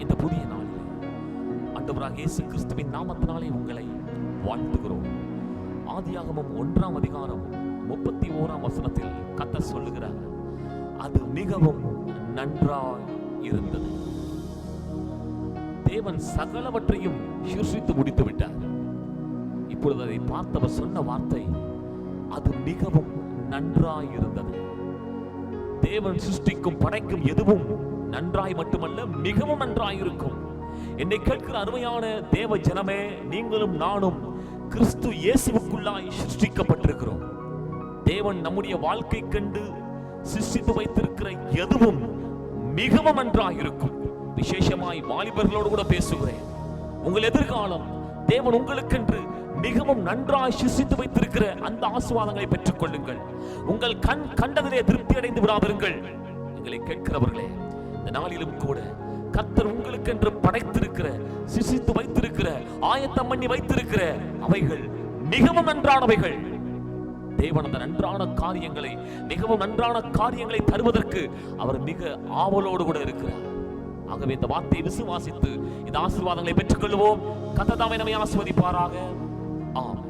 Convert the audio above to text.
இந்த புதிய நாளில் ஆண்டவராகிய இயேசு கிறிஸ்துவின் நாமத்தினாலே உங்களை வாழ்த்துகிறோம். ஆதியாகமம் 1ஆம் அதிகாரம் 31ஆம் வசனத்தில் கர்த்தர் சொல்லுகிறார், அது மிகவும் நன்றாய் இருந்தது. தேவன் சகலவற்றையும் சிருஷ்டித்து முடித்து விட்டார். இப்பொழுது அதை பார்த்தவர் சொன்ன வார்த்தை, அது மிகவும் நன்றாய் இருந்தது. தேவன் சிருஷ்டிக்கும் படைக்கும் எதுவும் நன்றாய் மட்டுமல்ல, மிகவும் நன்றாய் இருக்கும். என்னை கேட்கிற அருமையான தேவ ஜனமே, நீங்களும் நானும் கிறிஸ்து இயேசுவுக்குள்ளாய் சிருஷ்டிக்கப்பட்டிருக்கிறோம். தேவன் நம்முடைய வாழ்க்கை கண்டு சிருஷ்டித்து வைத்திருக்கிற எதுவும் மிகவும் நன்றாய் இருக்கும். விசேஷமாய் வாலிபர்களோடு கூட பேசுகிறேன். உங்கள் எதிர்காலம் தேவன் உங்களுக்கென்று மிகவும் நன்றாய் சிருஷ்டித்து வைத்திருக்கிற அந்த ஆசீர்வாதங்களை பெற்றுக் கொள்ளுங்கள். உங்கள் கண் கண்டதிலே திருப்தி அடைந்து விடாதிருங்கள். எங்களை கேட்கிறவர்களே, இந்த நாளிலும் கூட கர்த்தர் உங்களுக்கென்று படைத்திருக்கிற, சிருஷ்டித்து வைத்திருக்கிற, ஆயத்தம் பண்ணி வைத்திருக்கிற அவைகள் மிகவும் நன்றானவைகள். தேவன் அந்த நன்றான காரியங்களை, மிகவும் நன்றான காரியங்களை தருவதற்கு அவர் மிக ஆவலோடு கூட இருக்கிறார். ஆகவே இந்த வார்த்தையை விசுவாசித்து இந்த ஆசீர்வாதங்களை பெற்றுக் கொள்வோம். கர்த்தர் தாமே நம்மை ஆசீர்வதிப்பாராக. ஆமென்.